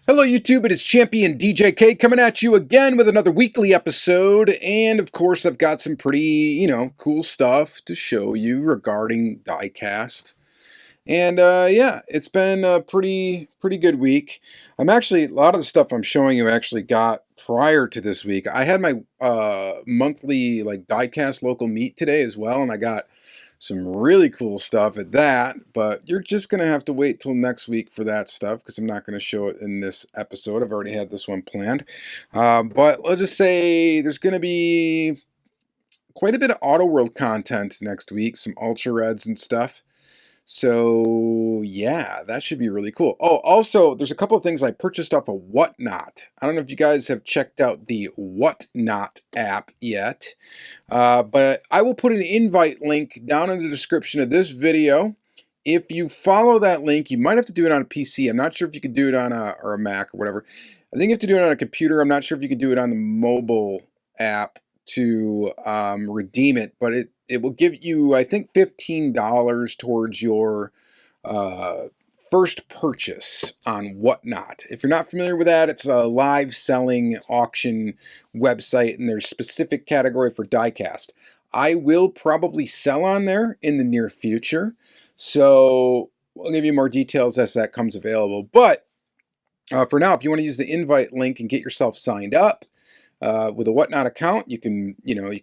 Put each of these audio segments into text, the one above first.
Hello YouTube, it is Championdjk coming at you again with another weekly episode, and of course I've got some pretty, cool stuff to show you regarding Diecast. And yeah, it's been a pretty good week. A lot of the stuff I'm showing you actually got prior to this week. I had my monthly Diecast local meet today as well, and I got some really cool stuff at that, but you're just going to have to wait till next week for that stuff because I'm not going to show it in this episode. I've already had this one planned. But let's just say there's going to be quite a bit of Auto World content next week, some Ultra Reds and stuff. So yeah, that should be really cool. Oh, also, there's a couple of things I purchased off of Whatnot. I don't know if you guys have checked out the Whatnot app yet, but I will put an invite link down in the description of this video. If you follow that link, you might have to do it on a PC. I'm not sure if you could do it on a Mac or whatever. I think you have to do it on a computer. I'm not sure if you could do it on the mobile app to redeem it, but it will give you, I think, $15 towards your first purchase on Whatnot. If you're not familiar with that, it's a live selling auction website, and there's a specific category for diecast. I will probably sell on there in the near future, so I'll give you more details as that comes available. But for now, if you want to use the invite link and get yourself signed up, with a Whatnot account, you can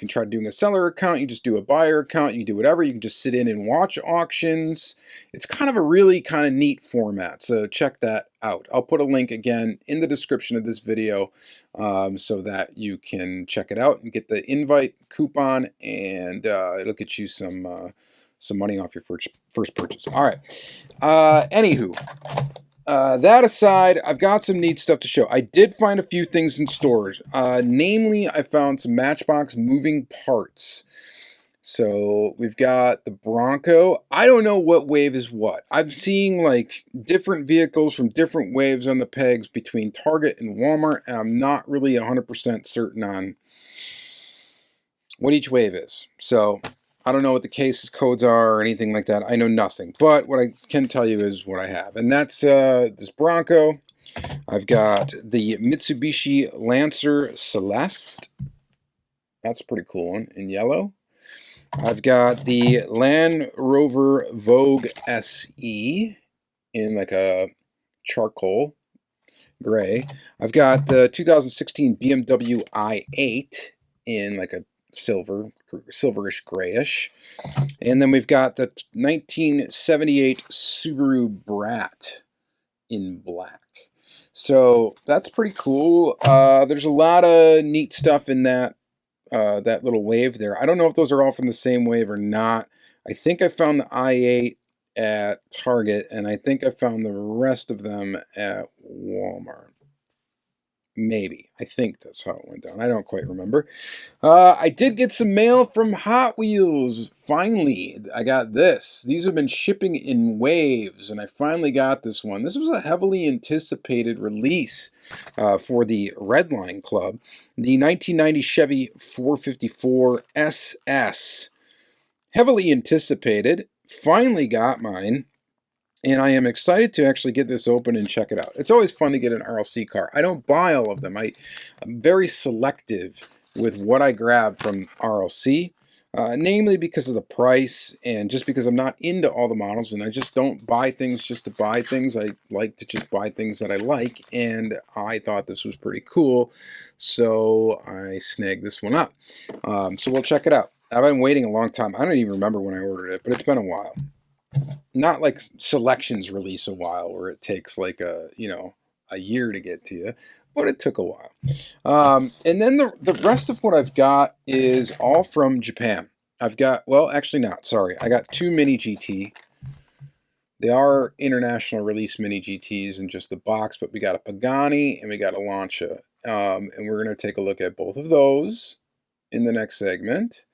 try doing a seller account, you just do a buyer account, you can do whatever, you can just sit in and watch auctions. It's kind of a really kind of neat format, so check that out. I'll put a link again in the description of this video so that you can check it out and get the invite coupon, and it'll get you some money off your first purchase. All right, anywho. That aside, I've got some neat stuff to show. I did find a few things in stores. Namely, I found some Matchbox moving parts. So we've got the Bronco. I don't know what wave is what. I'm seeing different vehicles from different waves on the pegs between Target and Walmart, and I'm not really 100% certain on what each wave is. So I don't know what the cases codes are or anything like that. I know nothing. But what I can tell you is what I have. And that's this Bronco. I've got the Mitsubishi Lancer Celeste. That's a pretty cool one in yellow. I've got the Land Rover Vogue SE in a charcoal gray. I've got the 2016 BMW i8 in a silverish grayish, and then we've got the 1978 Subaru Brat in black. So that's pretty cool. There's a lot of neat stuff in that that little wave there. I don't know if those are all from the same wave or not. I think I found the i8 at Target, and I think I found the rest of them at Walmart. Maybe. I think that's how it went down. I don't quite remember. I did get some mail from Hot Wheels. Finally, I got this. These have been shipping in waves, and I finally got this one. This was a heavily anticipated release for the Redline Club. The 1990 Chevy 454 SS. Heavily anticipated. Finally got mine. And I am excited to actually get this open and check it out. It's always fun to get an RLC car. I don't buy all of them. I'm very selective with what I grab from RLC, namely because of the price and just because I'm not into all the models, and I just don't buy things just to buy things. I like to just buy things that I like, and I thought this was pretty cool, so I snagged this one up. So we'll check it out. I've been waiting a long time. I don't even remember when I ordered it, but it's been a while. Not like Selections release a while where it takes a year to get to you, but it took a while. And then the rest of what I've got is all from Japan. I've got, well, actually not, sorry. I got two Mini GT. They are international release Mini GTs in just the box, but we got a Pagani and we got a Lancia. And we're going to take a look at both of those in the next segment.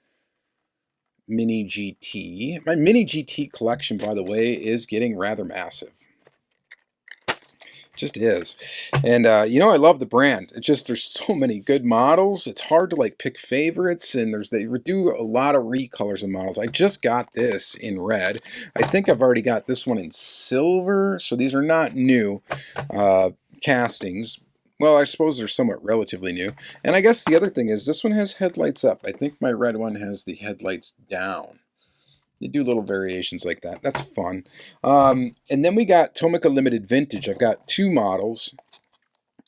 Mini GT. My Mini GT collection, by the way, is getting rather massive. Just is. And I love the brand. It's just there's so many good models. It's hard to pick favorites, and they do a lot of recolors of models. I just got this in red. I think I've already got this one in silver, so these are not new. castings. Well, I suppose they're somewhat relatively new. And I guess the other thing is this one has headlights up. I think my red one has the headlights down. They do little variations like that. That's fun. And then we got Tomica Limited Vintage. I've got two models.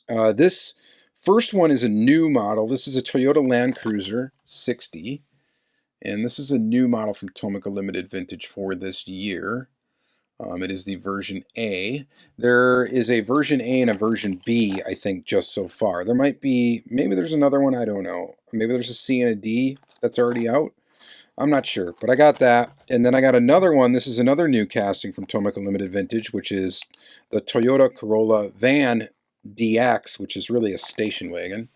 This first one is a new model. This is a Toyota Land Cruiser 60. And this is a new model from Tomica Limited Vintage for this year. It is the version A. There is a version A and a version B, I think, just so far. There might be, maybe there's another one, I don't know. Maybe there's a C and a D that's already out. I'm not sure, but I got that. And then I got another one. This is another new casting from Tomica Limited Vintage, which is the Toyota Corolla Van DX, which is really a station wagon.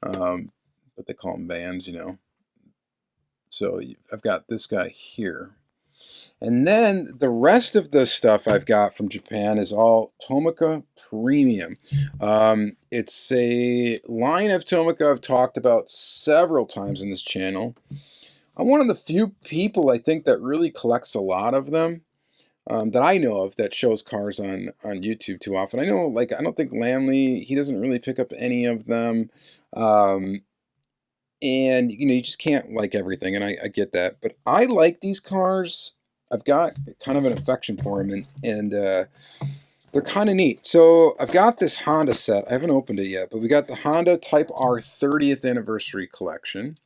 But they call them vans, you know. So I've got this guy here. And then the rest of the stuff I've got from Japan is all Tomica Premium. It's a line of Tomica I've talked about several times in this channel. I'm one of the few people, I think, that really collects a lot of them, that I know of, that shows cars on YouTube too often. I know, like, I don't think Lamley, he doesn't really pick up any of them. And, you know, you just can't like everything, and I get that. But I like these cars. I've got kind of an affection for them, and they're kind of neat. So I've got this Honda set. I haven't opened it yet, but we got the Honda Type R 30th Anniversary Collection,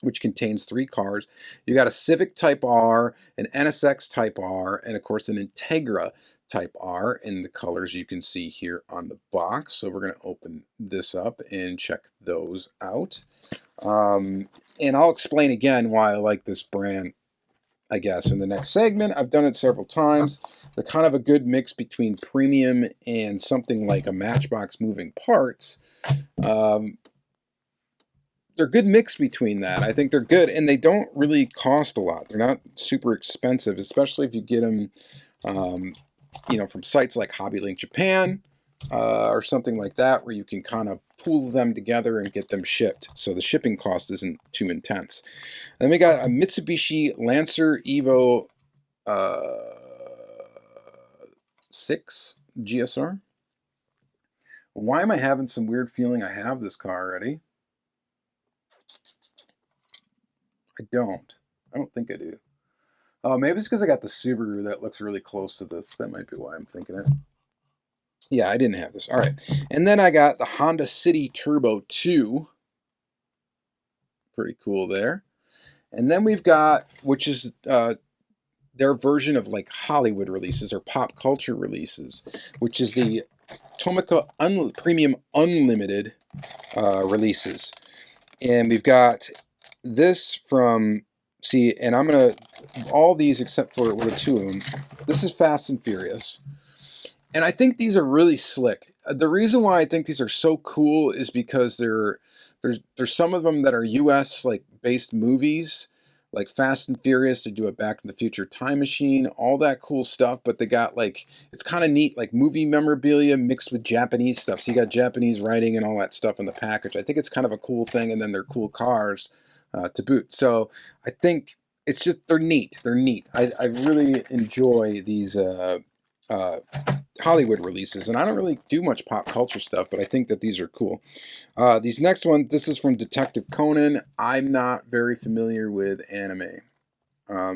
which contains 3 cars. You got a Civic Type R, an NSX Type R, and of course an Integra Type R in the colors you can see here on the box. So we're going to open this up and check those out. And I'll explain again why I like this brand, I guess, in the next segment. I've done it several times. They're kind of a good mix between premium and something like a Matchbox moving parts. They're a good mix between that. I think they're good, and they don't really cost a lot. They're not super expensive, especially if you get them, you know, from sites like HobbyLink Japan or something like that, where you can kind of pool them together and get them shipped, so the shipping cost isn't too intense. Then we got a Mitsubishi Lancer Evo 6 GSR. Why am I having some weird feeling I have this car already? I don't think I do. Oh, maybe it's because I got the Subaru that looks really close to this. That might be why I'm thinking it. Yeah, I didn't have this. All right. And then I got the Honda City Turbo 2. Pretty cool there. And then we've got, which is their version of like Hollywood releases or pop culture releases, which is the Tomica Premium Unlimited releases. And we've got this from, see, and I'm going to, all these except for the 2 of them. This is Fast and Furious. And I think these are really slick. The reason why I think these are so cool is because there's some of them that are US like based movies, like Fast and Furious. To do a Back to the Future time machine, all that cool stuff. But they got like, it's kind of neat, like movie memorabilia mixed with Japanese stuff. So you got Japanese writing and all that stuff in the package. I think it's kind of a cool thing, and then they're cool cars to boot. So I think it's just, they're neat. They're neat. I really enjoy these Hollywood releases, and I don't really do much pop culture stuff, but I think that these are cool. These next one, this is from Detective Conan. I'm not very familiar with anime,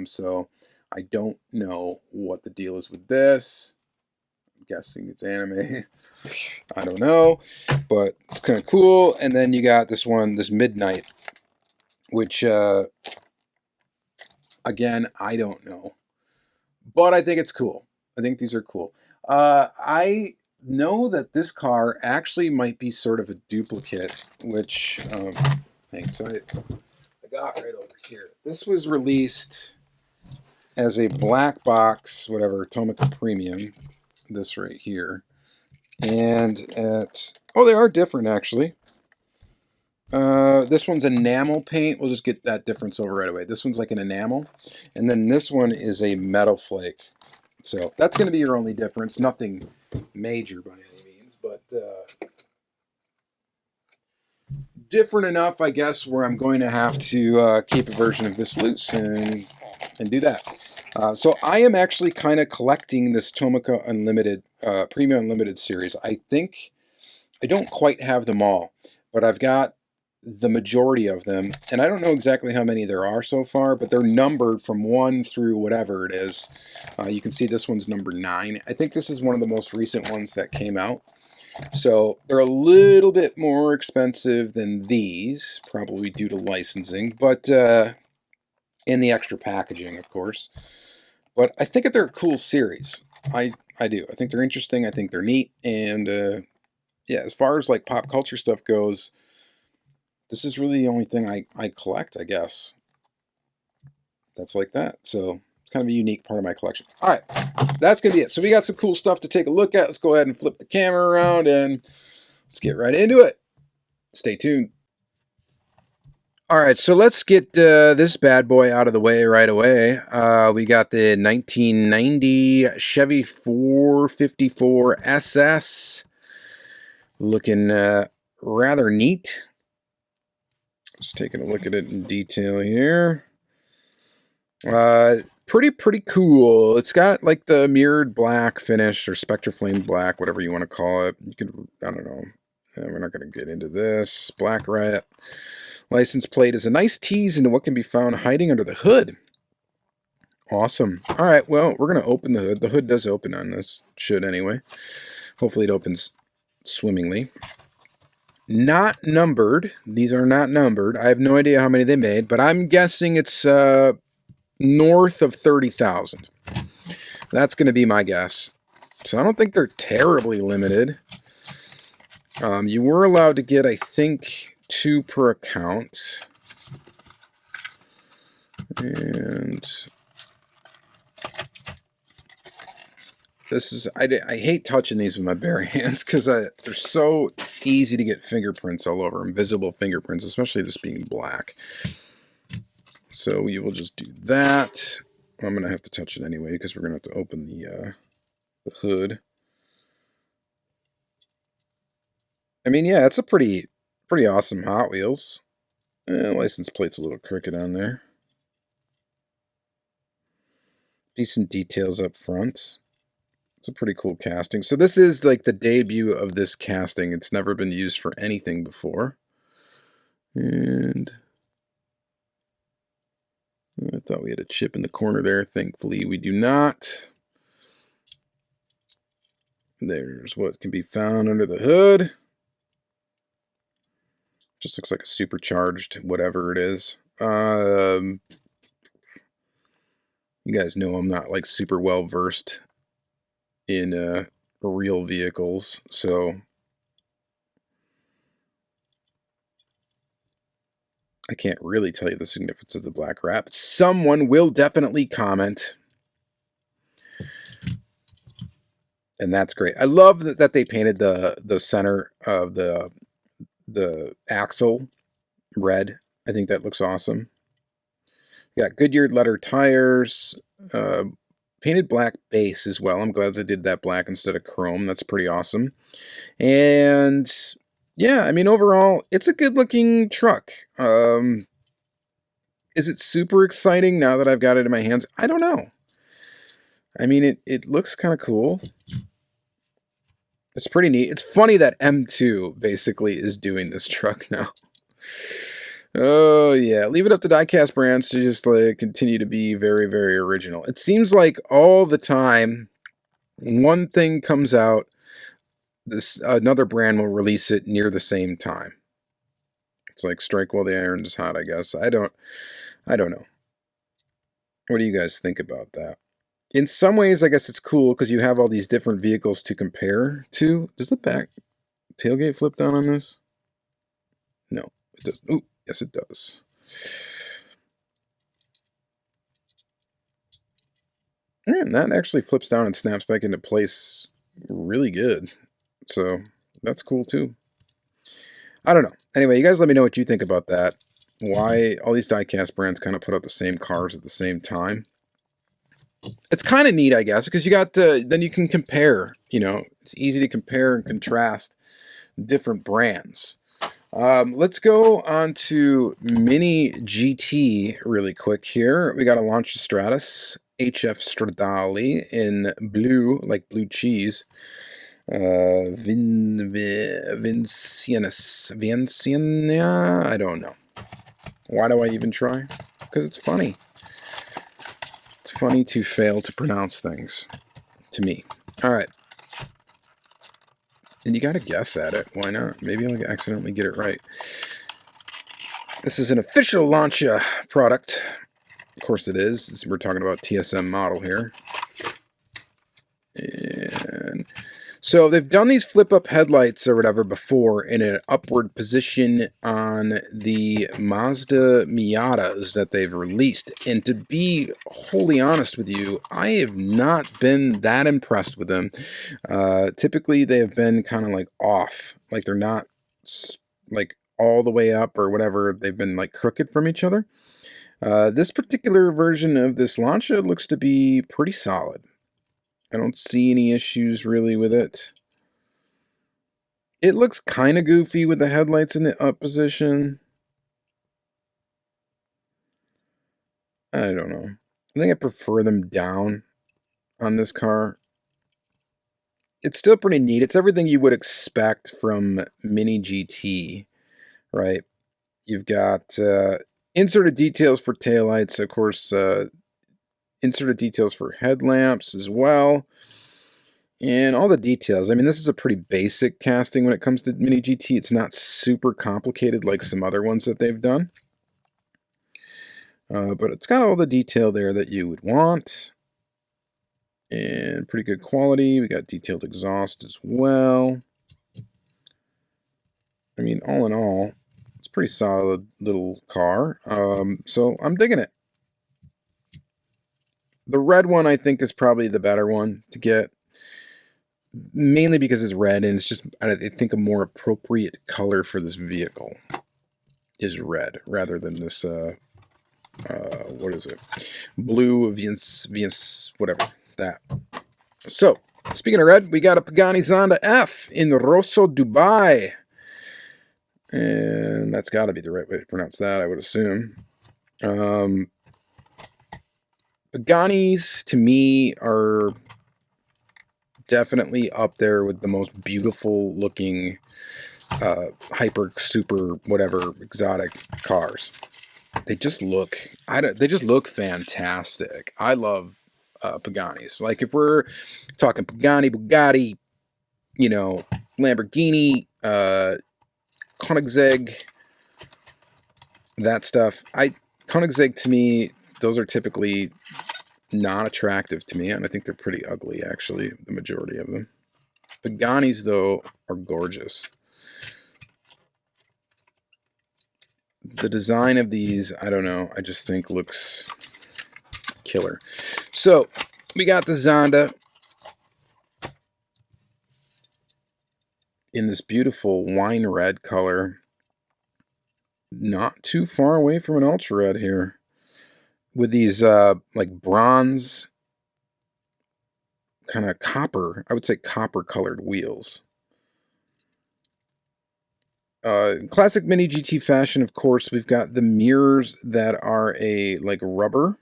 so I don't know what the deal is with this. I'm guessing it's anime. I don't know, but it's kind of cool. And then you got this one, this Midnight, which again, I don't know, but I think it's cool. I think these are cool. I know that this car actually might be sort of a duplicate, which, thanks, I got right over here. This was released as a black box, whatever, Tomica Premium, this right here. And oh, they are different, actually. This one's enamel paint. We'll just get that difference over right away. This one's like an enamel. And then this one is a metal flake. So that's going to be your only difference. Nothing major by any means, but different enough, I guess, where I'm going to have to keep a version of this loose and do that. So I am actually kind of collecting this Tomica Unlimited, Premium Unlimited series. I think I don't quite have them all, but I've got the majority of them, and I don't know exactly how many there are so far, but they're numbered from 1 through whatever it is. You can see this one's number 9. I think this is one of the most recent ones that came out. So they're a little bit more expensive than these, probably due to licensing, but and the extra packaging, of course. But I think that they're a cool series. I do. I think they're interesting. I think they're neat. And yeah, as far as like pop culture stuff goes, this is really the only thing I collect, I guess. That's like that. So it's kind of a unique part of my collection. All right, that's going to be it. So we got some cool stuff to take a look at. Let's go ahead and flip the camera around and let's get right into it. Stay tuned. All right, so let's get this bad boy out of the way right away. We got the 1990 Chevy 454 SS. Looking rather neat. Just taking a look at it in detail here. Pretty cool. It's got like the mirrored black finish or Spectraflame black, whatever you want to call it. You could, I don't know. We're not going to get into this. Black Rat. License plate is a nice tease into what can be found hiding under the hood. Awesome. All right, well, we're going to open the hood. The hood does open on this. Should anyway. Hopefully it opens swimmingly. Not numbered. These are not numbered. I have no idea how many they made, but I'm guessing it's north of 30,000. That's going to be my guess. So I don't think they're terribly limited. You were allowed to get, I think, 2 per account. And this is, I hate touching these with my bare hands because they're so easy to get fingerprints all over them, visible fingerprints, especially this being black. So we will just do that. I'm going to have to touch it anyway because we're going to have to open the hood. I mean, yeah, it's a pretty awesome Hot Wheels. License plate's a little crooked on there. Decent details up front. It's a pretty cool casting. So this is like the debut of this casting. It's never been used for anything before. And I thought we had a chip in the corner there. Thankfully, we do not. There's what can be found under the hood. Just looks like a supercharged whatever it is. You guys know I'm not like super well versed in real vehicles, so I can't really tell you the significance of the black wrap. Someone will definitely comment. And that's great. I love that they painted the center of the axle red. I think that looks awesome. Got Goodyear leather tires, painted black base as well. I'm glad they did that black instead of chrome. That's pretty awesome. And yeah, I mean, overall, it's a good looking truck. Is it super exciting now that I've got it in my hands? I don't know. I mean, it looks kind of cool. It's pretty neat. It's funny that M2 basically is doing this truck now. Oh, yeah. Leave it up to Diecast brands to just like continue to be very, very original. It seems like all the time, one thing comes out, another brand will release it near the same time. It's like strike while the iron is hot, I guess. I don't know. What do you guys think about that? In some ways, I guess it's cool because you have all these different vehicles to compare to. Does the back tailgate flip down on this? No. It does. Ooh, yes, it does. And that actually flips down and snaps back into place really good. So that's cool too. I don't know. Anyway, you guys let me know what you think about that. Why all these diecast brands kind of put out the same cars at the same time. It's kind of neat, I guess, because you got then you can compare. You know, it's easy to compare and contrast different brands. Let's go on to Mini GT really quick here. We got a Lancia Stratus HF Stradale in blue, like blue cheese. Vinciana, I don't know. Why do I even try? Because it's funny. It's funny to fail to pronounce things, to me. All right. And you got to guess at it. Why not? Maybe I'll accidentally get it right. This is an official Lancia product. Of course it is. We're talking about TSM model here. And so they've done these flip-up headlights or whatever before in an upward position on the Mazda Miatas that they've released. And to be wholly honest with you, I have not been that impressed with them. Typically, they have been kind of like off. Like they're not like all the way up or whatever. They've been like crooked from each other. This particular version of this Lancia looks to be pretty solid. I don't see any issues really with it. It looks kind of goofy with the headlights in the up position. I don't know. I think I prefer them down on this car. It's still pretty neat. It's everything you would expect from Mini GT, right? You've got inserted details for taillights, of course, inserted details for headlamps as well. And all the details. I mean, this is a pretty basic casting when it comes to Mini GT. It's not super complicated like some other ones that they've done. But it's got all the detail there that you would want. And pretty good quality. We got detailed exhaust as well. I mean, all in all, it's a pretty solid little car. So I'm digging it. The red one, I think, is probably the better one to get. Mainly because it's red, and it's just, I think, a more appropriate color for this vehicle is red, rather than this, what is it? Blue, whatever, that. So, speaking of red, we got a Pagani Zonda F in Rosso, Dubai. And that's got to be the right way to pronounce that, I would assume. Paganis, to me, are definitely up there with the most beautiful looking hyper super whatever exotic cars. They just look fantastic. I love Paganis. Like if we're talking Pagani, Bugatti, you know, Lamborghini, Koenigsegg, that stuff. Koenigsegg, to me, those are typically not attractive to me, and I think they're pretty ugly, actually, the majority of them. Paganis, though, are gorgeous. The design of these, I don't know, I just think looks killer. So, we got the Zonda in this beautiful wine red color. Not too far away from an ultra red here. With these like bronze, kind of copper, I would say copper colored wheels. Classic Mini GT fashion, of course, we've got the mirrors that are a like rubber,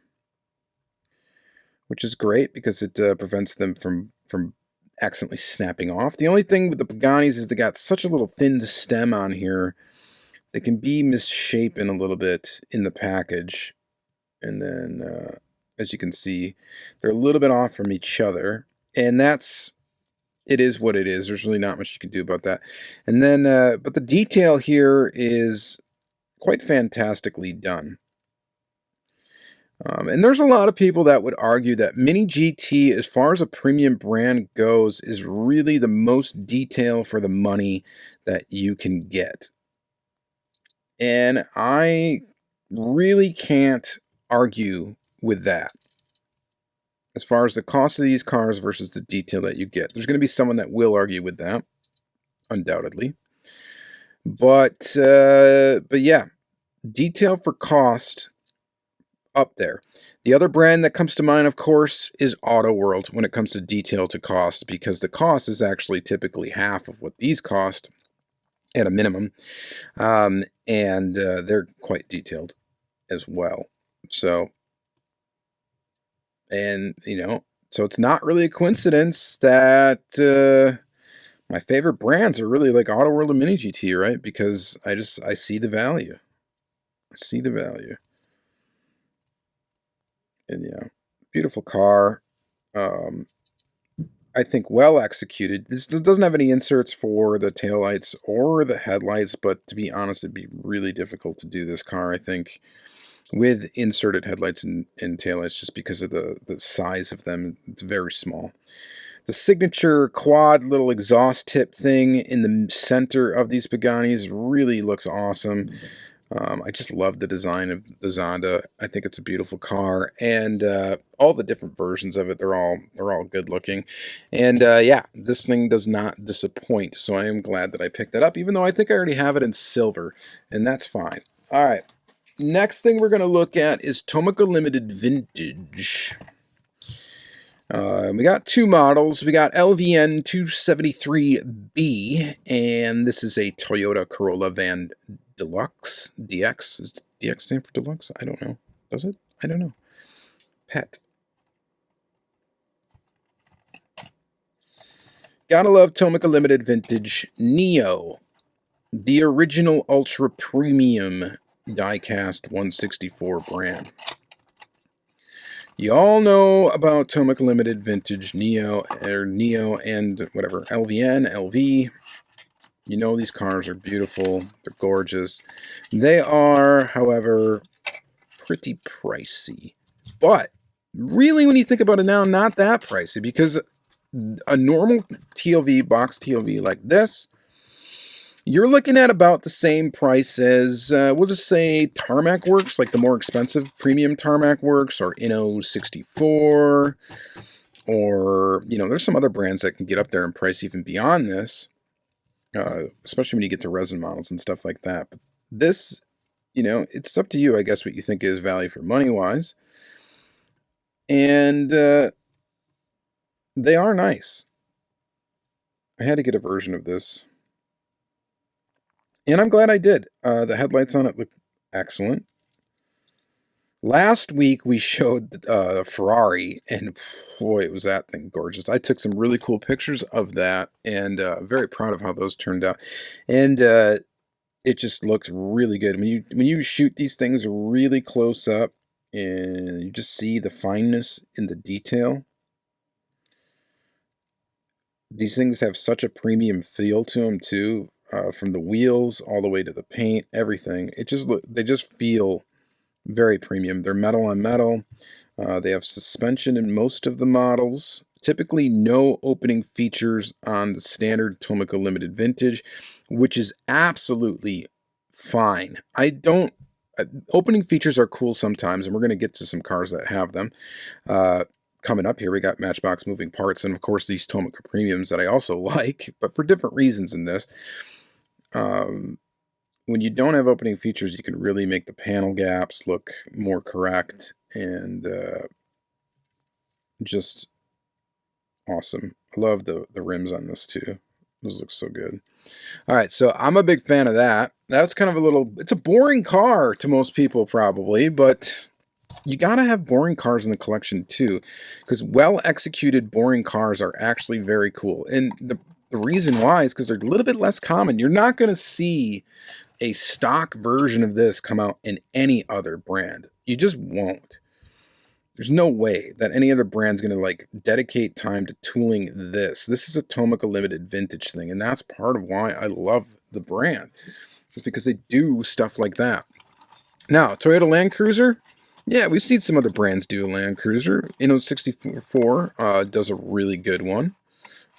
which is great because it prevents them from accidentally snapping off. The only thing with the Paganis is they got such a little thin stem on here. They can be misshapen a little bit in the package. And then, as you can see, they're a little bit off from each other. And it is what it is. There's really not much you can do about that. And then, but the detail here is quite fantastically done. And there's a lot of people that would argue that Mini GT, as far as a premium brand goes, is really the most detail for the money that you can get. And I really can't argue with that. As far as the cost of these cars versus the detail that you get. There's going to be someone that will argue with that, undoubtedly. But yeah, detail for cost, up there. The other brand that comes to mind, of course, is Auto World when it comes to detail to cost, because the cost is actually typically half of what these cost. at a minimum. And they're quite detailed as well. So, and, you know, so it's not really a coincidence that my favorite brands are really like Auto World and Mini GT, right? Because I see the value. I see the value. And yeah, beautiful car. I think well executed. This doesn't have any inserts for the taillights or the headlights, but to be honest, it'd be really difficult to do this car, I think, with inserted headlights and taillights, just because of the size of them. It's very small. The signature quad little exhaust tip thing in the center of these Pagani's really looks awesome. I just love the design of the Zonda. I think it's a beautiful car, and all the different versions of it, they're all good looking. And yeah, this thing does not disappoint, so I am glad that I picked it up, even though I think I already have it in silver, and that's fine. All right, next thing we're going to look at is Tomica Limited Vintage. We got two models. We got LVN 273B, and this is a Toyota Corolla Van Deluxe. DX. Does DX stand for Deluxe? I don't know. Does it? I don't know. Pet. Gotta love Tomica Limited Vintage Neo. The original Ultra Premium Diecast 164 brand. You all know about Tomica Limited Vintage Neo, and whatever, LVN, LV. You know these cars are beautiful. They're gorgeous. They are, however, pretty pricey. But really, when you think about it now, not that pricey, because a normal TLV, box TLV like this, you're looking at about the same price as, we'll just say Tarmac Works, like the more expensive premium Tarmac Works, or Inno 64, or, you know, there's some other brands that can get up there in price even beyond this, especially when you get to resin models and stuff like that. But this, you know, it's up to you, I guess, what you think is value for money-wise. And they are nice. I had to get a version of this. And I'm glad I did. The headlights on it look excellent. Last week we showed the Ferrari, and boy, was that thing gorgeous. I took some really cool pictures of that, and very proud of how those turned out. And it just looks really good. When you shoot these things really close up, and you just see the fineness in the detail. These things have such a premium feel to them too. From the wheels all the way to the paint, everything. They just feel very premium. They're metal on metal. They have suspension in most of the models. Typically no opening features on the standard Tomica Limited Vintage, which is absolutely fine. Opening features are cool sometimes, and we're going to get to some cars that have them. Coming up here, we got Matchbox moving parts, and of course these Tomica Premiums that I also like, but for different reasons in this. When you don't have opening features, you can really make the panel gaps look more correct, and just awesome. I love the rims on this too. Those look so good. All right, so I'm a big fan of that. That's kind of it's a boring car to most people probably, but you gotta have boring cars in the collection too, because well-executed boring cars are actually very cool. And the reason why is because they're a little bit less common. You're not going to see a stock version of this come out in any other brand. You just won't. There's no way that any other brand's going to like dedicate time to tooling this. This is a Tomica Limited Vintage thing, and that's part of why I love the brand. It's because they do stuff like that. Now, Toyota Land Cruiser. Yeah, we've seen some other brands do a Land Cruiser. Inno 64 does a really good one.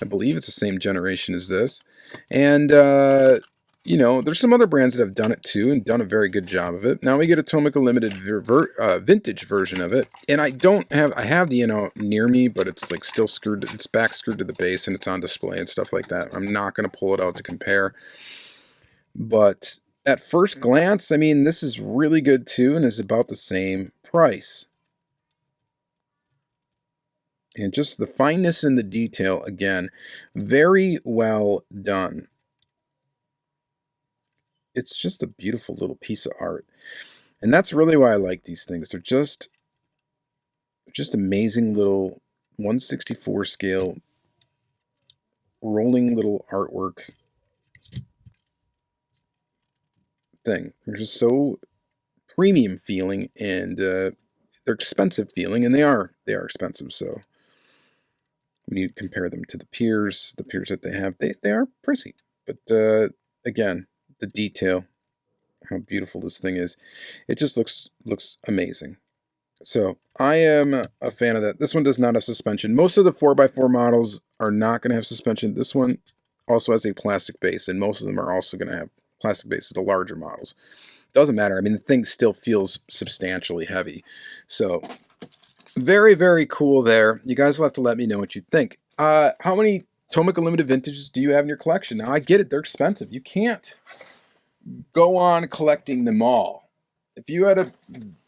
I believe it's the same generation as this. And, you know, there's some other brands that have done it too and done a very good job of it. Now we get a Tomica Limited Vintage version of it. And I have the Inno near me, but it's like still screwed, it's back screwed to the base and it's on display and stuff like that. I'm not going to pull it out to compare. But at first glance, I mean, this is really good too and is about the same price. And just the fineness in the detail, again, very well done. it's just a beautiful little piece of art. And that's really why I like these things. They're just amazing little 1/64 scale rolling little artwork thing. They're just so premium feeling, and they're expensive feeling, and they are expensive. So when you compare them to the peers that they have, they are pricey. But again, the detail, how beautiful this thing is, it just looks amazing. So I am a fan of that. This one does not have suspension. Most of the 4x4 models are not going to have suspension. This one also has a plastic base, and most of them are also going to have plastic bases, the larger models. Doesn't matter. I mean, the thing still feels substantially heavy. So very, very cool there. You guys will have to let me know what you think. How many Tomica Limited Vintages do you have in your collection? Now, I get it. They're expensive. You can't go on collecting them all. If you had to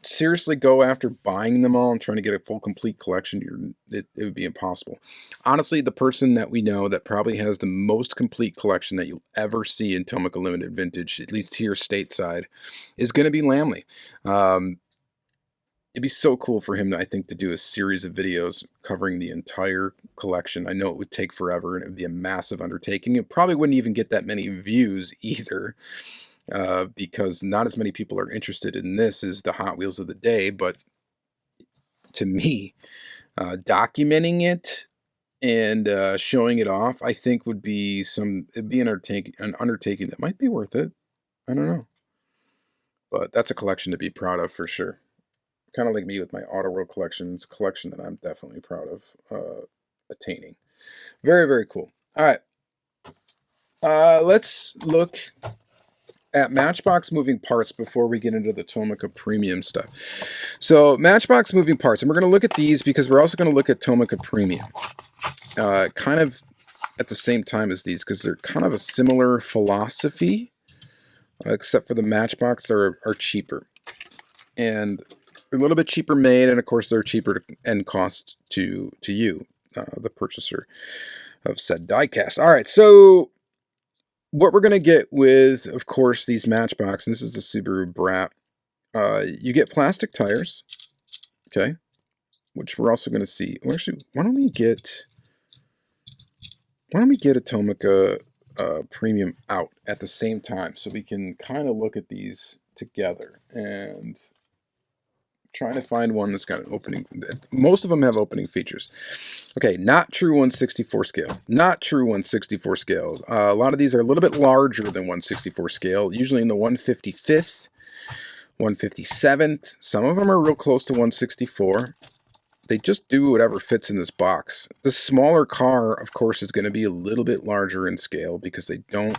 seriously go after buying them all and trying to get a full, complete collection, it would be impossible. Honestly, the person that we know that probably has the most complete collection that you'll ever see in Tomica Limited Vintage, at least here stateside, is going to be Lamley. It'd be so cool for him, I think, to do a series of videos covering the entire collection. I know it would take forever, and it would be a massive undertaking. It probably wouldn't even get that many views either. Because not as many people are interested in this as the Hot Wheels of the day, but to me, documenting it and showing it off, I think it'd be an undertaking that might be worth it. I don't know, but that's a collection to be proud of for sure. Kind of like me with my Auto World collection. It's a collection that I'm definitely proud of attaining. Very, very cool. All right, let's look at Matchbox moving parts before we get into the Tomica premium stuff. So Matchbox moving parts, and we're going to look at these because we're also going to look at Tomica premium, kind of at the same time as these, because they're kind of a similar philosophy, except for the Matchbox are cheaper, and they're a little bit cheaper made, and of course they're cheaper to end cost to you, the purchaser of said diecast. All right, so what we're going to get with, of course, these Matchbox, and this is the Subaru Brat, you get plastic tires, okay, which we're also going to see. Well, actually, why don't we get a Tomica premium out at the same time so we can kind of look at these together and trying to find one that's got an opening. Most of them have opening features. Okay, not true 1/64 scale. Not true 1/64 scale. A lot of these are a little bit larger than 1/64 scale, usually in the 1/55th, 1/57th. Some of them are real close to 1/64. They just do whatever fits in this box. The smaller car, of course, is going to be a little bit larger in scale because they want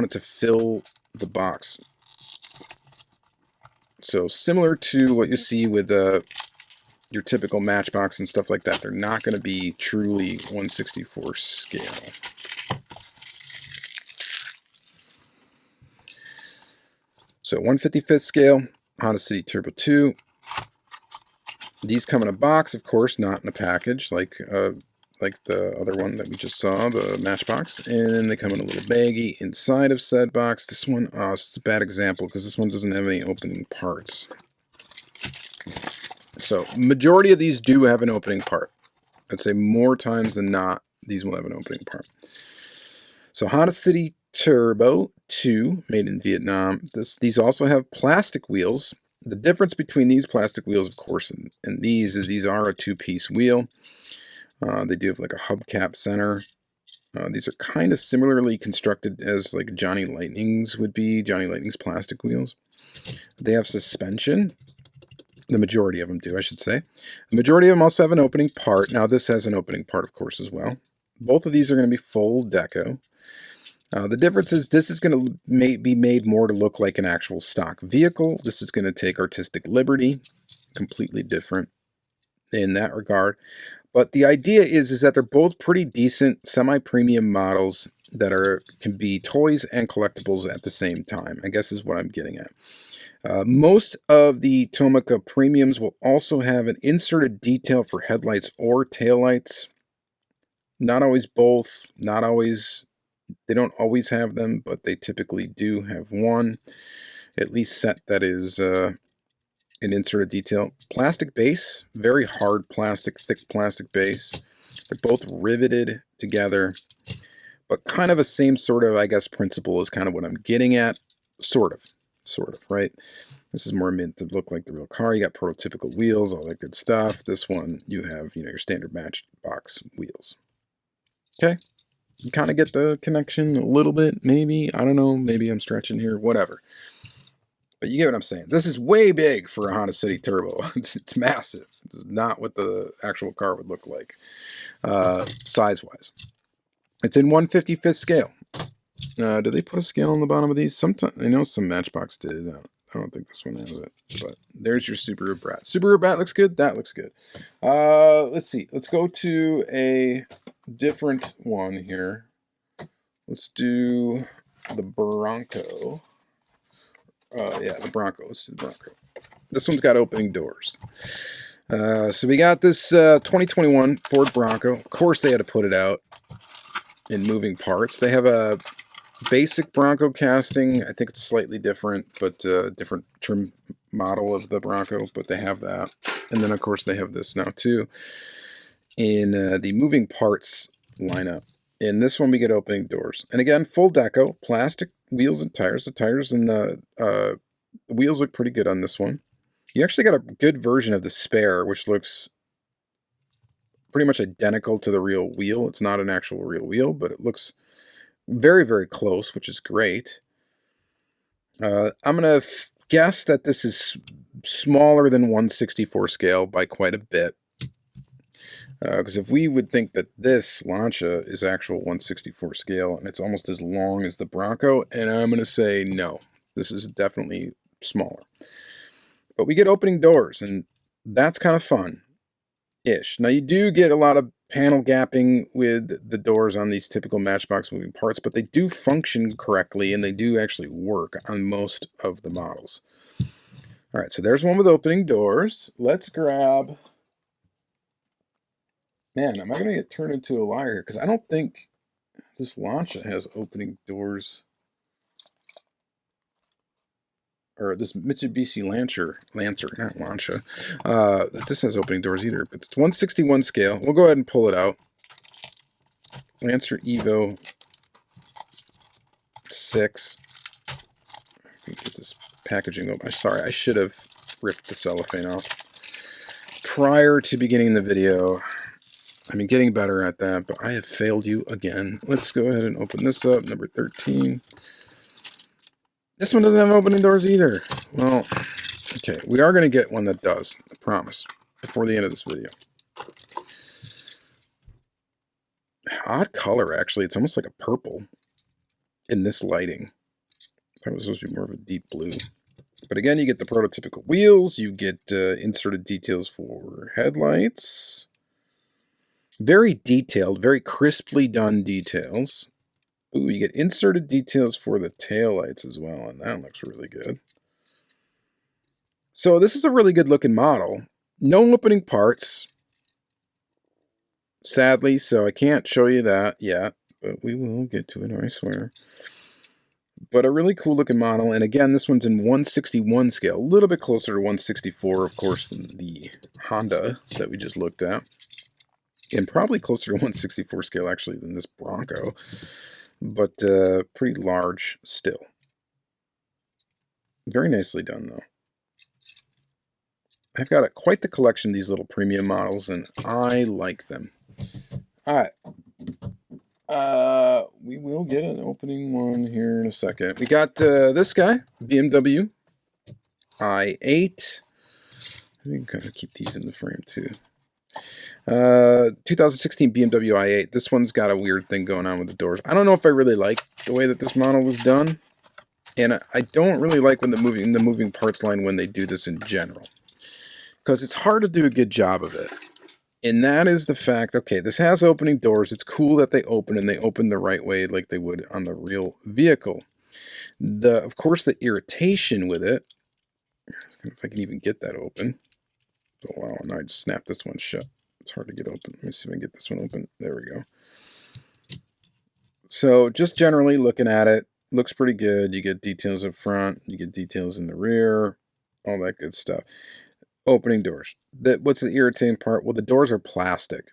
it to fill the box. So similar to what you see with your typical Matchbox and stuff like that, they're not going to be truly 1/64 scale. So 1/55th scale, Honda City Turbo 2. These come in a box, of course, not in a package like the other one that we just saw, the Matchbox. And then they come in a little baggie inside of said box. This one, this is a bad example because this one doesn't have any opening parts. So majority of these do have an opening part. I'd say more times than not, these will have an opening part. So Honda City Turbo 2, made in Vietnam. These also have plastic wheels. The difference between these plastic wheels, of course, and these is these are a two-piece wheel. They do have like a hubcap center. These are kind of similarly constructed as like Johnny Lightning's would be, Johnny Lightning's plastic wheels. They have suspension. The majority of them do, I should say. The majority of them also have an opening part. Now this has an opening part, of course, as well. Both of these are going to be full deco. The difference is this is going to be made more to look like an actual stock vehicle. This is going to take artistic liberty. Completely different in that regard. But the idea is that they're both pretty decent semi-premium models that can be toys and collectibles at the same time, I guess is what I'm getting at. Most of the Tomica premiums will also have an inserted detail for headlights or taillights. Not always both, not always They don't always have them, but they typically do have one, at least set that is an inserted detail. Plastic base, very hard plastic, thick plastic base. They're both riveted together, but kind of a same sort of, I guess, principle is kind of what I'm getting at. Sort of, right? This is more meant to look like the real car. You got prototypical wheels, all that good stuff. This one, you have, your standard Matchbox wheels. Okay? You kind of get the connection a little bit, maybe. I don't know. Maybe I'm stretching here. Whatever. But you get what I'm saying. This is way big for a Honda City Turbo. It's massive. It's not what the actual car would look like, size-wise. It's in 1/55th scale. Do they put a scale on the bottom of these? Sometimes I know some Matchbox did. I don't think this one has it. But there's your Subaru Brat. Subaru Brat looks good. That looks good. Let's see. Let's go to a different one here. Let's do the Bronco. Yeah, the Bronco. Let's do the Bronco. This one's got opening doors. So we got this 2021 Ford Bronco. Of course, they had to put it out in moving parts. They have a basic Bronco casting. I think it's slightly different, but different trim model of the Bronco, but they have that. And then, of course, they have this now, too, in the moving parts lineup. In this one, we get opening doors. And again, full deco, plastic wheels and tires. The tires and the wheels look pretty good on this one. You actually got a good version of the spare, which looks pretty much identical to the real wheel. It's not an actual real wheel, but it looks very, very close, which is great. I'm going to guess that this is smaller than 1/64 scale by quite a bit. Because if we would think that this Lancia is actual 1/64 scale and it's almost as long as the Bronco, and I'm going to say no, this is definitely smaller. But we get opening doors, and that's kind of fun-ish. Now, you do get a lot of panel gapping with the doors on these typical Matchbox moving parts, but they do function correctly, and they do actually work on most of the models. All right, so there's one with opening doors. Let's grab... Man, am I going to get turned into a liar here? Because I don't think this Lancia has opening doors. Or this Mitsubishi Lancer, not Lancia. This has opening doors either, but it's 1/61 scale. We'll go ahead and pull it out. Lancer Evo 6. Get this packaging open. Sorry, I should have ripped the cellophane off prior to beginning the video. I mean, getting better at that, but I have failed you again. Let's go ahead and open this up, number 13. This one doesn't have opening doors either. Well, okay, we are going to get one that does, I promise, before the end of this video. Odd color, actually. It's almost like a purple in this lighting. I thought it was supposed to be more of a deep blue. But again, you get the prototypical wheels. You get inserted details for headlights. Very detailed, very crisply done details. Ooh, you get inserted details for the taillights as well, and that looks really good. So this is a really good looking model. No opening parts, sadly, so I can't show you that yet, but we will get to it, I swear. But a really cool looking model, and again, this one's in 1/61 scale, a little bit closer to 1/64, of course, than the Honda that we just looked at. And probably closer to 1/64 scale, actually, than this Bronco. But pretty large still. Very nicely done, though. I've got quite the collection of these little premium models, and I like them. All right. We will get an opening one here in a second. We got this guy, BMW i8. We can kind of keep these in the frame, too. 2016 BMW i8. This one's got a weird thing going on with the doors. I don't know if I really like the way that this model was done, and I don't really like when the moving parts line when they do this in general, because it's hard to do a good job of it. And that is the fact, okay, this has opening doors. It's cool that they open, and they open the right way like they would on the real vehicle. Of course, the irritation with it, if I can even get that open. Oh, wow, and I just snapped this one shut. It's hard to get open. Let me see if I can get this one open. There we go. So just generally looking at it, looks pretty good. You get details up front, you get details in the rear, all that good stuff. Opening doors. What's the irritating part? Well, the doors are plastic.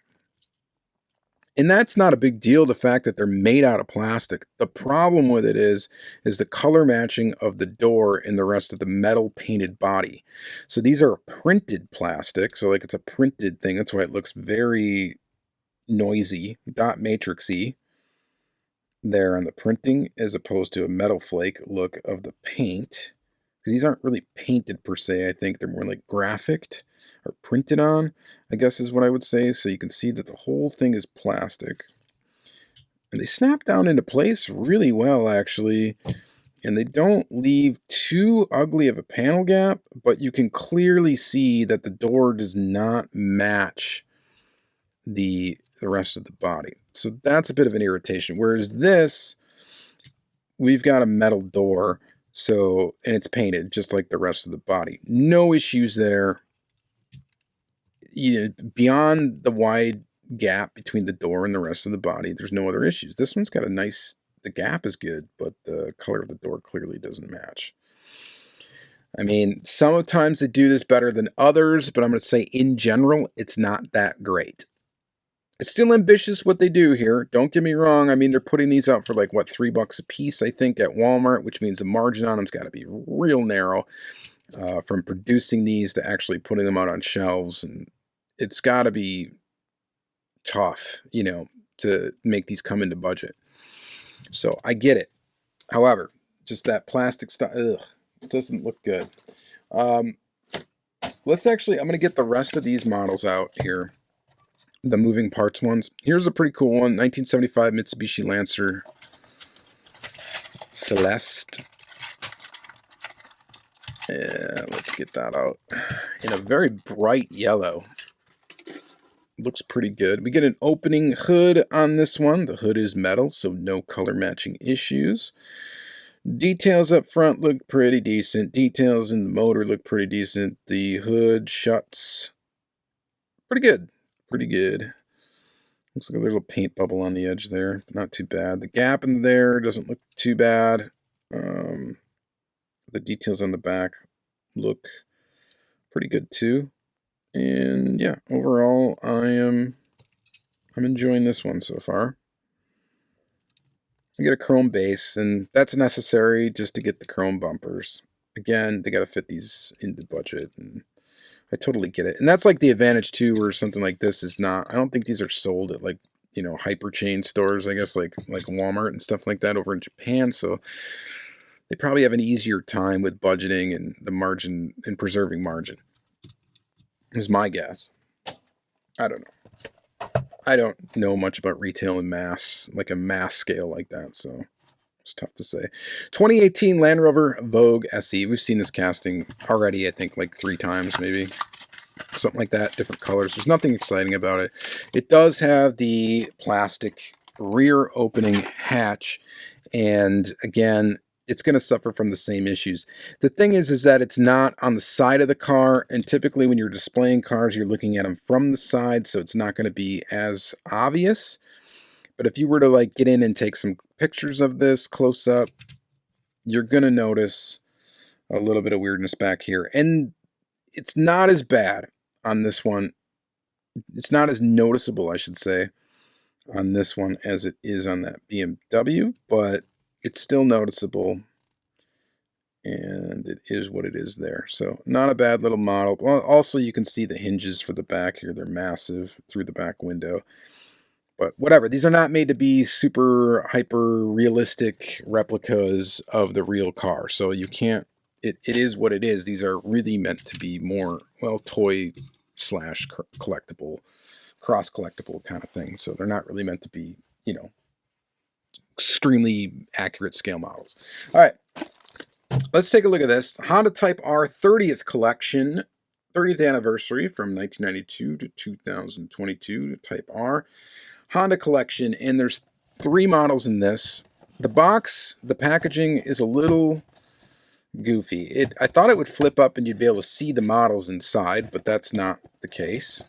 And that's not a big deal, the fact that they're made out of plastic. The problem with it is the color matching of the door and the rest of the metal painted body. So these are printed plastic, so like it's a printed thing. That's why it looks very noisy, dot matrixy there on the printing, as opposed to a metal flake look of the paint. Because these aren't really painted per se. I think they're more like graphicked or printed on, I guess is what I would say. So you can see that the whole thing is plastic. And they snap down into place really well, actually. And they don't leave too ugly of a panel gap, but you can clearly see that the door does not match the rest of the body. So that's a bit of an irritation. Whereas this, we've got a metal door, so, and it's painted just like the rest of the body. No issues there. Beyond the wide gap between the door and the rest of the body, there's no other issues. This one's got a nice, the gap is good, but the color of the door clearly doesn't match. I mean, sometimes they do this better than others, but I'm going to say in general, it's not that great. It's still ambitious what they do here. Don't get me wrong. I mean, they're putting these out for like, what, $3 a piece, I think, at Walmart, which means the margin on them's got to be real narrow from producing these to actually putting them out on shelves. And it's got to be tough, you know, to make these come into budget. So I get it. However, just that plastic stuff, ugh, it doesn't look good. Let's actually, I'm going to get the rest of these models out here. The moving parts ones. Here's a pretty cool one. 1975 Mitsubishi Lancer Celeste. Yeah, let's get that out. In a very bright yellow. Looks pretty good. We get an opening hood on this one. The hood is metal, so no color matching issues. Details up front look pretty decent. Details in the motor look pretty decent. The hood shuts pretty good. Pretty good. Looks like a little paint bubble on the edge there. Not too bad. The gap in there doesn't look too bad. The details on the back look pretty good too. And yeah, overall, I'm enjoying this one so far. I get a chrome base, and that's necessary just to get the chrome bumpers. Again, they got to fit these into budget, and I totally get it. And that's like the advantage too, where something like this is not, I don't think these are sold at like, you know, hyper chain stores, I guess like Walmart and stuff like that over in Japan. So they probably have an easier time with budgeting and the margin and preserving margin, is my guess. I don't know. I don't know much about retail and mass, like a mass scale like that. So it's tough to say. 2018 Land Rover Vogue SE. We've seen this casting already, I think, like 3 times maybe. Something like that, different colors. There's nothing exciting about it. It does have the plastic rear opening hatch. And again, it's going to suffer from the same issues. The thing is that it's not on the side of the car. And typically when you're displaying cars, you're looking at them from the side. So it's not going to be as obvious. But if you were to like get in and take some pictures of this close up, you're going to notice a little bit of weirdness back here. And it's not as bad on this one. It's not as noticeable, I should say, on this one as it is on that BMW, but it's still noticeable. And it is what it is there. So not a bad little model. Well, also you can see the hinges for the back here. They're massive through the back window. But whatever, these are not made to be super hyper realistic replicas of the real car. So you can't, it is what it is. These are really meant to be more, well, toy slash collectible, cross collectible kind of thing. So they're not really meant to be, you know, extremely accurate scale models. All right, let's take a look at this. Honda Type R 30th collection, 30th anniversary from 1992 to 2022, Type R. Honda collection, and there's 3 models in this. The box, the packaging is a little goofy. I thought it would flip up and you'd be able to see the models inside, but that's not the case.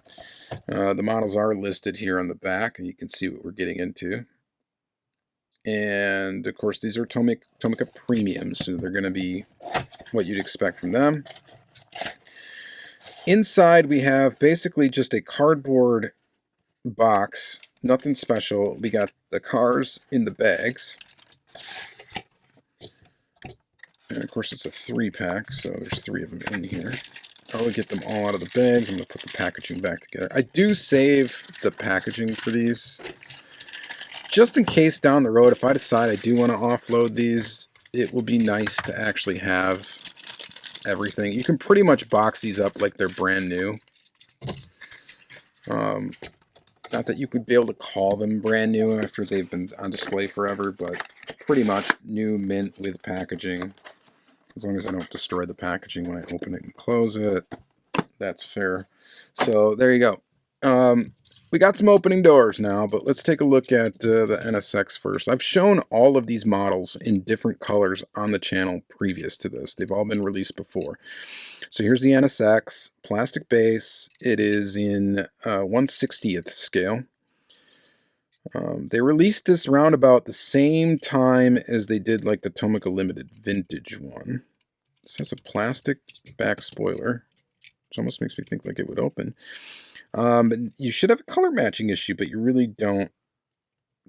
The models are listed here on the back, and you can see what we're getting into. And of course, these are Tomica premiums, so they're going to be what you'd expect from them. Inside, we have basically just a cardboard box, nothing special. We got the cars in the bags. And of course, it's a 3-pack, so there's 3 of them in here. I'll get them all out of the bags. I'm going to put the packaging back together. I do save the packaging for these, just in case down the road, if I decide I do want to offload these, it will be nice to actually have everything. You can pretty much box these up like they're brand new. Not that you could be able to call them brand new after they've been on display forever, but pretty much new mint with packaging. As long as I don't destroy the packaging when I open it and close it, that's fair. So there you go. We got some opening doors now, but let's take a look at the NSX first. I've shown all of these models in different colors on the channel previous to this. They've all been released before. So here's the NSX, plastic base. It is in 1/60th scale. They released this around about the same time as they did like the Tomica Limited Vintage one. This has a plastic back spoiler, which almost makes me think like it would open. You should have a color matching issue, but you really don't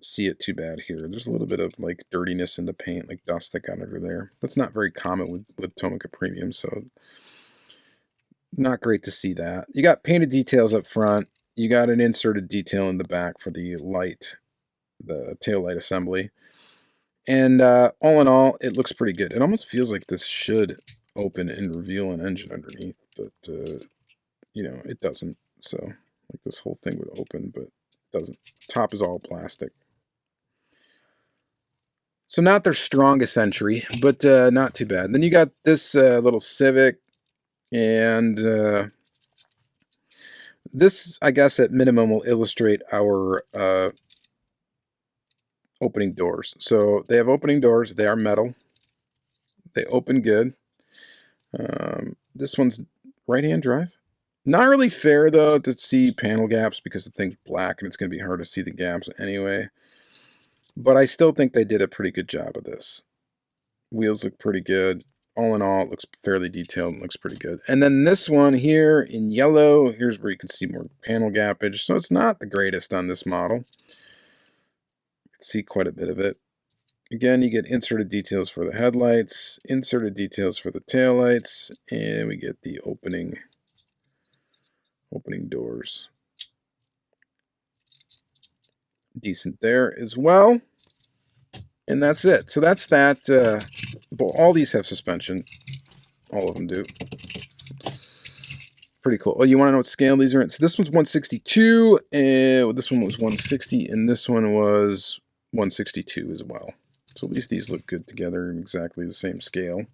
see it too bad here. There's a little bit of like dirtiness in the paint, like dust that got under there. That's not very common with Tomica Premium, so not great to see that. You got painted details up front. You got an inserted detail in the back for the light, the tail light assembly. And all in all, it looks pretty good. It almost feels like this should open and reveal an engine underneath, but you know, it doesn't. So like this whole thing would open, but it doesn't. Top is all plastic. So not their strongest entry, but not too bad. Then you got this little Civic, and this, I guess, at minimum will illustrate our opening doors. So they have opening doors. They are metal. They open good. This one's right-hand drive. Not really fair, though, to see panel gaps because the thing's black and it's going to be hard to see the gaps anyway. But I still think they did a pretty good job of this. Wheels look pretty good. All in all, it looks fairly detailed and looks pretty good. And then this one here in yellow, here's where you can see more panel gappage. So it's not the greatest on this model. You can see quite a bit of it. Again, you get inserted details for the headlights, inserted details for the taillights, and we get the opening doors. Decent there as well. And that's it. So that's that. Well, all these have suspension. All of them do. Pretty cool. Oh, you want to know what scale these are in? So this one's 162, and this one was 160, and this one was 162 as well. So at least these look good together in exactly the same scale.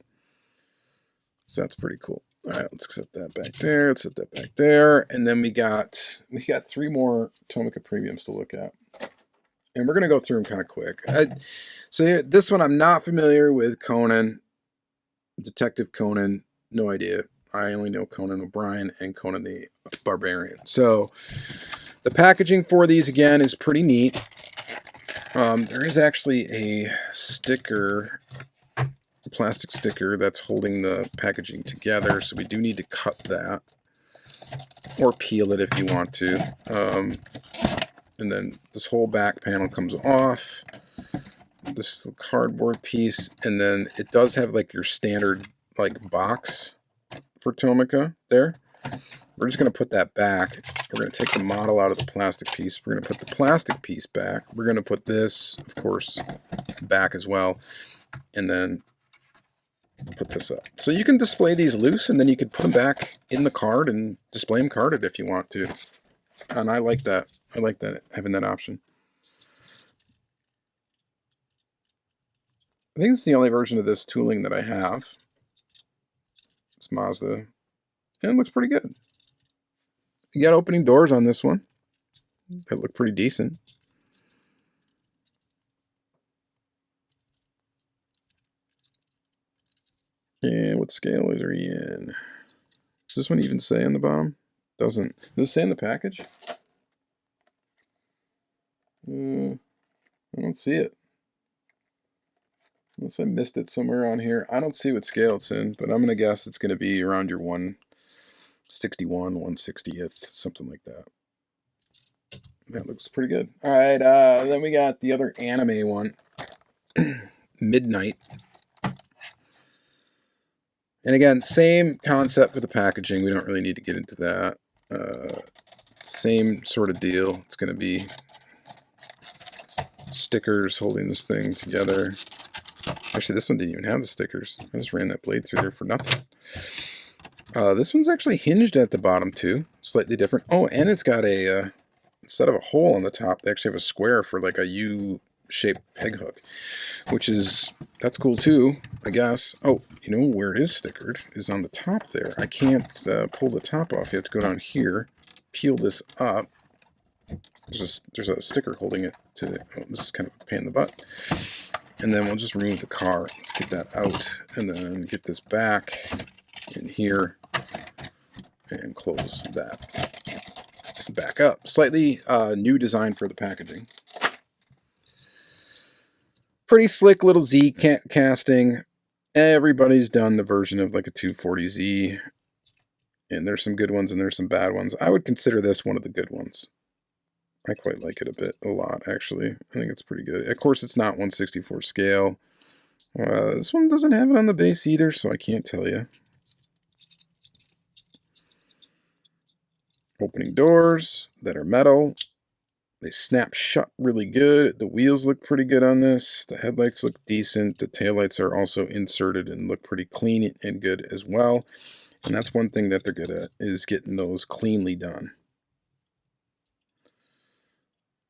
So that's pretty cool. All right, let's set that back there. Let's set that back there. And then we got 3 more Tomica Premiums to look at. And we're going to go through them kind of quick. So this one, I'm not familiar with Conan. Detective Conan, no idea. I only know Conan O'Brien and Conan the Barbarian. So the packaging for these, again, is pretty neat. There is actually a sticker, a plastic sticker that's holding the packaging together, so we do need to cut that or peel it if you want to. And then this whole back panel comes off. This cardboard piece, and then it does have like your standard like box for Tomica there. We're just going to put that back. We're going to take the model out of the plastic piece. We're going to put the plastic piece back. We're going to put this, of course, back as well. And then put this up. So you can display these loose, and then you could put them back in the card and display them carded if you want to. And I like that. I like that, having that option. I think it's the only version of this tooling that I have. It's Mazda. And it looks pretty good. You got opening doors on this one. They look pretty decent. And what scale are you in? Does this one even say on the bottom? Doesn't. Does it say in the package? I don't see it. Unless I missed it somewhere on here. I don't see what scale it's in, but I'm going to guess it's going to be around your 161, 160th, something like that. That looks pretty good. All right, then we got the other anime one, Midnight. And again, same concept for the packaging. We don't really need to get into that. Same sort of deal. It's going to be stickers holding this thing together. Actually, this one didn't even have the stickers. I just ran that blade through there for nothing. This one's actually hinged at the bottom too. Slightly different. Oh, and it's got a, instead of a hole on the top, they actually have a square for like a U-shaped peg hook. Which is, that's cool too, I guess. Oh, you know where it is stickered is on the top there. I can't pull the top off. You have to go down here, peel this up. There's a sticker holding it to the, oh, this is kind of a pain in the butt. And then we'll just remove the car. Let's get that out and then get this back in here and close that back up. Slightly new design for the packaging. Pretty slick little Z casting. Everybody's done the version of like a 240Z. And there's some good ones and there's some bad ones. I would consider this one of the good ones. I quite like it a lot, actually. I think it's pretty good. Of course, it's not 1/64 scale. This one doesn't have it on the base either, so I can't tell you. Opening doors that are metal. They snap shut really good. The wheels look pretty good on this. The headlights look decent. The taillights are also inserted and look pretty clean and good as well. And that's one thing that they're good at, is getting those cleanly done.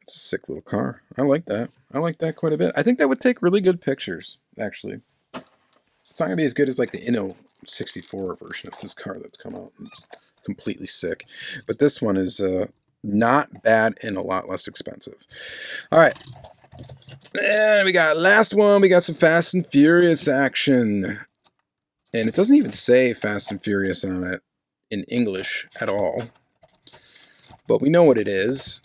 It's a sick little car. I like that. I like that quite a bit. I think that would take really good pictures, actually. It's not going to be as good as like the Inno 64 version of this car that's come out. It's completely sick. But this one is not bad and a lot less expensive. All right. And we got last one. We got some Fast and Furious action. And it doesn't even say Fast and Furious on it in English at all. But we know what it is.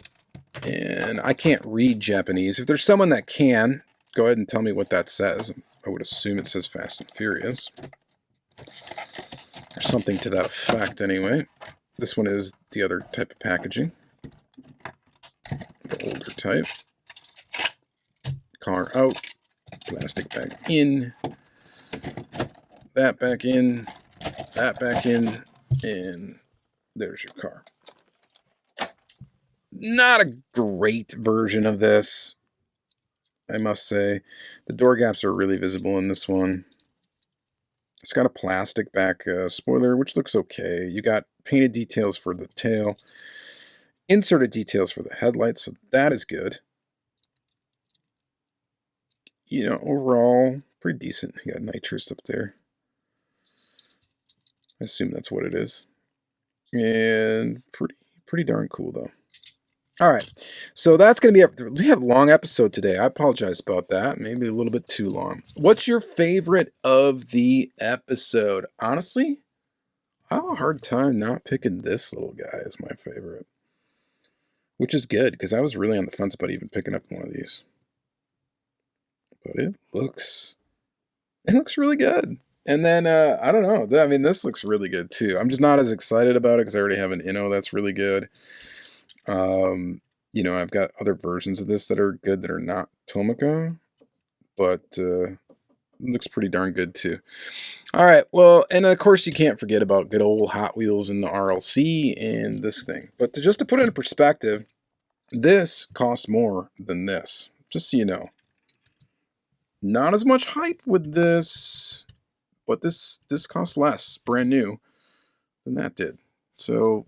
And I can't read Japanese. If there's someone that can, go ahead and tell me what that says. I would assume it says Fast and Furious. Or something to that effect, anyway. This one is the other type of packaging. The older type. Car out. Plastic bag in. That back in. That back in. And there's your car. Not a great version of this, I must say. The door gaps are really visible in this one. It's got a plastic back spoiler, which looks okay. You got painted details for the tail, inserted details for the headlights, so that is good. You know, overall, pretty decent. You got nitrous up there. I assume that's what it is. And pretty darn cool, though. All right, so that's going to be we have a long episode today. I apologize about that. Maybe a little bit too long. What's your favorite of the episode? Honestly, I have a hard time not picking this little guy as my favorite. Which is good, because I was really on the fence about even picking up one of these. But it looks really good. And then, I don't know. I mean, this looks really good, too. I'm just not as excited about it, because I already have an Inno that's really good. You know, I've got other versions of this that are good that are not Tomica, but it looks pretty darn good too. All right, well, and of course you can't forget about good old Hot Wheels and the RLC and this thing. But just to put it in perspective, this costs more than this, just so you know. Not as much hype with this, but this costs less, brand new, than that did. So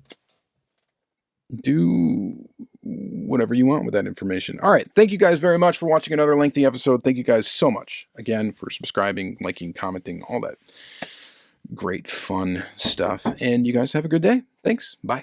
do whatever you want with that information. All right. Thank you guys very much for watching another lengthy episode. Thank you guys so much again for subscribing, liking, commenting, all that great fun stuff. And you guys have a good day. Thanks. Bye.